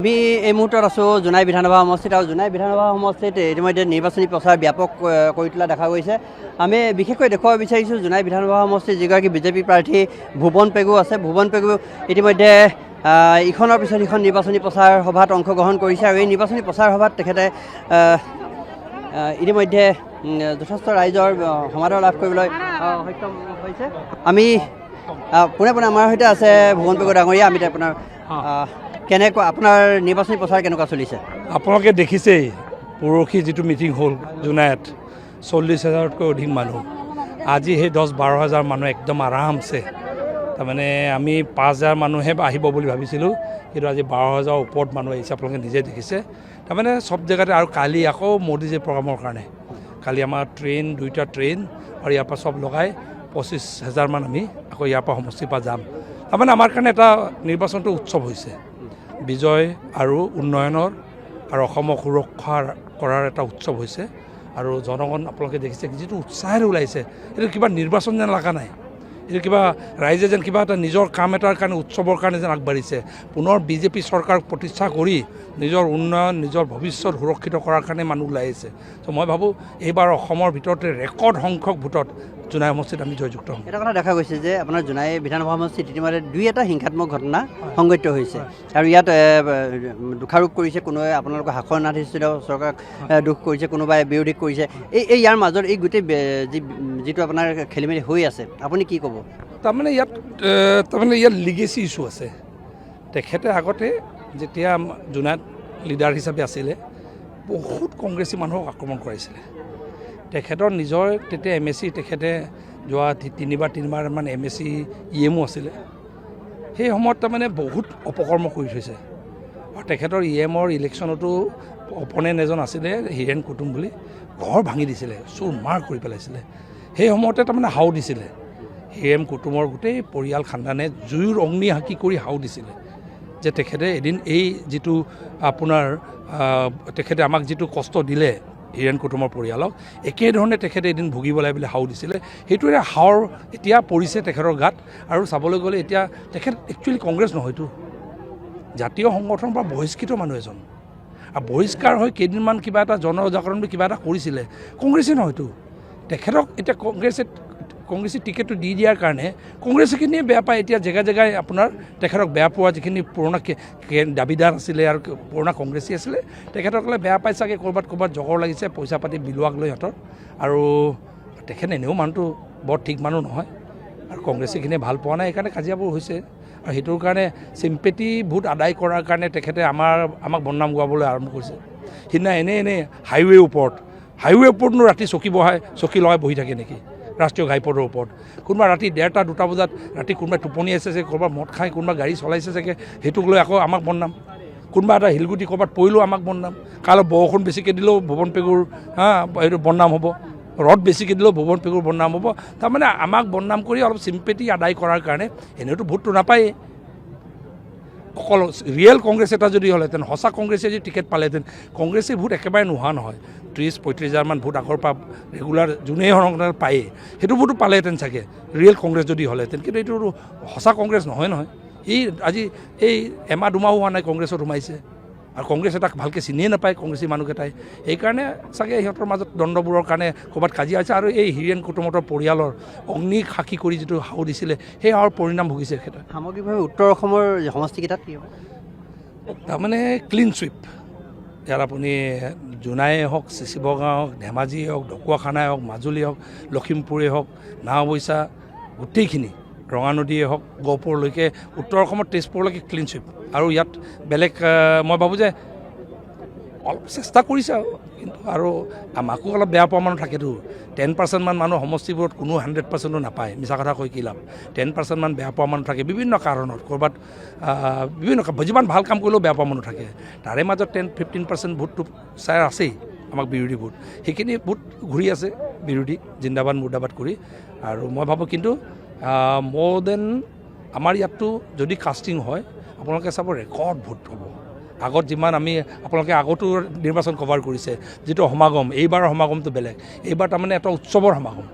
আমি এই মুহূৰ্তত আছোঁ জোনাই বিধানসভা সমষ্টিত আৰু জোনাই বিধানসভা সমষ্টিত ইতিমধ্যে নিৰ্বাচনী প্ৰচাৰ ব্যাপক কৰি তোলা দেখা গৈছে। আমি বিশেষকৈ দেখুৱাব বিচাৰিছোঁ জোনাই বিধানসভা সমষ্টিৰ যিগৰাকী বিজেপি প্ৰাৰ্থী ভুৱন পেগু আছে। ভুৱন পেগু ইতিমধ্যে ইখনৰ পিছত সিখন নিৰ্বাচনী প্ৰচাৰ সভাত অংশগ্ৰহণ কৰিছে আৰু এই নিৰ্বাচনী প্ৰচাৰ সভাত তেখেতে ইতিমধ্যে যথেষ্ট ৰাইজৰ সমাদৰ লাভ কৰিবলৈ সক্ষম হৈছে। আমি পোনে পোনে আমাৰ সৈতে আছে ভুৱন পেগু ডাঙৰীয়া। আমি আপোনাৰ কেনেকুৱা আপোনাৰ নিৰ্বাচনী প্ৰচাৰ কেনেকুৱা চলিছে? আপোনালোকে দেখিছেই পৰহি যিটো মিটিং হ'ল জোনাইত 40,000তকৈ অধিক মানুহ, আজি সেই 10-12 হাজাৰ মানুহ একদম আৰামছে। তাৰমানে আমি 5,000 মানুহে আহিব বুলি ভাবিছিলোঁ, কিন্তু আজি 12 হাজাৰ ওপৰত মানুহ আহিছে, আপোনালোকে নিজে দেখিছে। তাৰমানে চব জেগাতে আৰু কালি আকৌ মোদীজীৰ প্ৰগ্ৰামৰ কাৰণে কালি আমাৰ দুইটা ট্ৰেইন আৰু ইয়াৰ পৰা চব লগাই 25,000 মান আমি আকৌ ইয়াৰ পৰা সমষ্টিৰ পৰা যাম। তাৰমানে আমাৰ কাৰণে এটা নিৰ্বাচনটো উৎসৱ হৈছে, বিজয় আৰু উন্নয়নৰ আৰু অসমক সুৰক্ষা কৰাৰ এটা উৎসৱ হৈছে। আৰু জনগণ আপোনালোকে দেখিছে যিটো উৎসাহেৰে ওলাইছে, এইটো কিবা নিৰ্বাচন যেন লগা নাই, এইটো কিবা ৰাইজে যেন কিবা এটা নিজৰ কাম এটাৰ কাৰণে উৎসৱৰ কাৰণে যেন আগবাঢ়িছে। পুনৰ বিজেপি চৰকাৰক প্ৰতিষ্ঠা কৰি নিজৰ উন্নয়ন নিজৰ ভৱিষ্যত সুৰক্ষিত কৰাৰ কাৰণে মানুহ ওলাই আহিছে। ত' মই ভাবোঁ এইবাৰ অসমৰ ভিতৰতে ৰেকৰ্ড সংখ্যক ভোটত জোনাই সমষ্টিত আমি জয়যুক্ত হ'ম। এটা কথা দেখা গৈছে যে আপোনাৰ জোনাই বিধানসভা সমষ্টিত ইতিমধ্যে 2-এটা হিংসাত্মক ঘটনা সংঘটিত হৈছে আৰু ইয়াত দোষাৰোপ কৰিছে কোনোৱে আপোনালোকৰ শাসনাধিষ্ঠিত চৰকাৰক দোষ কৰিছে, কোনোবাই বিৰোধী কৰিছে। এই ইয়াৰ মাজত এই গোটেই যিটো আপোনাৰ খেলি মেলি হৈ আছে, আপুনি কি ক'ব? তাৰমানে ইয়াত লিগেচি ইছ্যু আছে। তেখেতে আগতে যেতিয়া জোনাইত লিডাৰ হিচাপে আছিলে বহুত কংগ্ৰেছী মানুহক আক্ৰমণ কৰাইছিলে। তেখেতৰ নিজৰ তেতিয়া MSc তেখেতে যোৱা তিনিবাৰমান MSc EMO আছিলে। সেই সময়ত তাৰমানে বহুত অপকৰ্ম কৰি থৈছে আৰু তেখেতৰ EMৰ ইলেকশ্যনতো অপনেণ্ট এজন আছিলে হীৰেণ কুটুম বুলি, ঘৰ ভাঙি দিছিলে, চোৰ মাৰ কৰি পেলাইছিলে। সেই সময়তে তাৰমানে হাও দিছিলে, হীৰেণ কুটুমৰ গোটেই পৰিয়াল খানদানে জুইৰ অগ্নি হাঁকি কৰি হাও দিছিলে যে তেখেতে এদিন এই যিটো আপোনাৰ তেখেতে আমাক যিটো কষ্ট দিলে হীৰেণ কুটুমৰ পৰিয়ালক, একেধৰণে তেখেতে এদিন ভুগিব লাগে বুলি হাও দিছিলে। সেইটোৱে হাওৰ এতিয়া পৰিছে তেখেতৰ গাত। আৰু চাবলৈ গ'লে এতিয়া তেখেত একচুৱেলি কংগ্ৰেছ নহয়তো, জাতীয় সংগঠনৰ পৰা বহিষ্কৃত মানুহ এজন, আৰু বহিষ্কাৰ হৈ কেইদিনমান কিবা এটা জনজাগৰণ বুলি কিবা এটা কৰিছিলে, কংগ্ৰেছেই নহয়তো। তেখেতক এতিয়া কংগ্ৰেছে টিকেটটো দি দিয়াৰ কাৰণে কংগ্ৰেছখিনিয়ে বেয়া পায়। এতিয়া জেগাই জেগাই আপোনাৰ তেখেতক বেয়া পোৱা যিখিনি পুৰণা দাবীদাৰ আছিলে আৰু পুৰণা কংগ্ৰেছী আছিলে, তেখেতসকলে বেয়া পাই চাগে, ক'ৰবাত জগৰ লাগিছে পইচা পাতি বিলোৱাক লৈ সিহঁতৰ। আৰু তেখেত এনেও মানুহটো বৰ ঠিক মানুহ নহয় আৰু কংগ্ৰেছীখিনিয়ে ভাল পোৱা নাই, সেইকাৰণে কাজিয়াবোৰ হৈছে। আৰু সেইটোৰ কাৰণে চিম্পেটি ভোট আদায় কৰাৰ কাৰণে তেখেতে আমাক বদনাম গোৱাবলৈ আৰম্ভ কৰিছে। সিদিনা এনেই হাইৱেৰ ওপৰতনো ৰাতি চকী লগাই বহি থাকে নেকি? ৰাষ্ট্ৰীয় ঘাইপথৰ ওপৰত কোনোবা ৰাতি 1:30-2টা বজাত ৰাতি কোনোবাই টোপনি আছে চাগে, ক'ৰবাত মদ খাই কোনোবা গাড়ী চলাইছে চাগে, সেইটোক লৈ আকৌ আমাক বদনাম। কোনোবা এটা শিলগুটি ক'ৰবাত পৰিলেও আমাক বদনাম। কাইলৈ বৰষুণ বেছিকৈ দিলেও ভুৱন পেগুৰ এইটো বদনাম হ'ব, ৰদ বেছিকৈ দিলেও ভুৱন পেগুৰ বদনাম হ'ব। তাৰমানে আমাক বদনাম কৰি অলপ চিম্পেটি আদায় কৰাৰ কাৰণে এনেওতো ভোটটো নাপায়েই। অকল ৰিয়েল কংগ্ৰেছ এটা যদি হ'লেহেঁতেন, সঁচা কংগ্ৰেছে যদি টিকেট পালেহেঁতেন, কংগ্ৰেছে ভোট একেবাৰে নোহোৱা নহয়, 30-35 হাজাৰমান ভোট আগৰ পৰা ৰেগুলাৰ যোনেই ধৰণৰ পায়েই, সেইটো ভোটো পালেহেঁতেন চাগে ৰিয়েল কংগ্ৰেছ যদি হ'লেহেঁতেন। কিন্তু এইটো সঁচা কংগ্ৰেছ নহয়। আজি এই এমাহ-দুমাহো হোৱা নাই কংগ্ৰেছত সোমাইছে, আৰু কংগ্ৰেছ এটাক ভালকৈ চিনিয়ে নাপায় কংগ্ৰেছী মানুহকেইটাই। সেইকাৰণে চাগে সিহঁতৰ মাজত দ্বন্দ্ববোৰৰ কাৰণে ক'ৰবাত কাজিয়া হৈছে। আৰু এই হীৰেণ কুটুমহঁতৰ পৰিয়ালৰ অগ্নি সাক্ষী কৰি যিটো হাও দিছিলে, সেই হাওৰ পৰিণাম ভুগিছে তেখেতে। সামগ্ৰিকভাৱে উত্তৰ অসমৰ সমষ্টিকেইটাত কি হ'ব? তাৰমানে ক্লিন চুইপ। ইয়াত আপুনি জোনাইয়ে হওক, শিৱগাঁও হওক, ধেমাজি হওক, ঢকুৱাখানাই হওক, মাজুলী হওক, লখিমপুৰেই হওক, নাওবৈচা, গোটেইখিনি ৰঙানদীয়ে হওক, গহপুৰলৈকে, উত্তৰ অসমত তেজপুৰলৈকে ক্লিন চুইপ। আৰু ইয়াত বেলেগ মই ভাবোঁ যে অলপ চেষ্টা কৰিছে কিন্তু, আৰু আমাকো অলপ বেয়া পোৱা মানুহ থাকেতো। 10% মান মানুহ সমষ্টিবোৰত কোনো 100%ও নাপায়, মিছা কথা কৈ কি লাভ। 10% মান বেয়া পোৱা মানুহ থাকে বিভিন্ন কাৰণত, ক'ৰবাত যিমান ভাল কাম কৰিলেও বেয়া পোৱা মানুহ থাকে। তাৰে মাজত 10-15% ভোটটো চাই আছেই আমাক বিৰোধী ভোট, সেইখিনি ভোট ঘূৰি আছে বিৰোধী জিন্দাবাদ মুৰ্দাবাদ কৰি। আৰু মই ভাবোঁ কিন্তু মোৰ দেন আমাৰ ইয়াততো যদি কাষ্টিং হয়, আপোনালোকে চাব ৰেকৰ্ড ভোট হ'ব। আগত যিমান আপোনালোকে আগতো নিৰ্বাচন কভাৰ কৰিছে যিটো সমাগম, এইবাৰৰ সমাগমটো বেলেগ। এইবাৰ তাৰমানে এটা উৎসৱৰ সমাগম।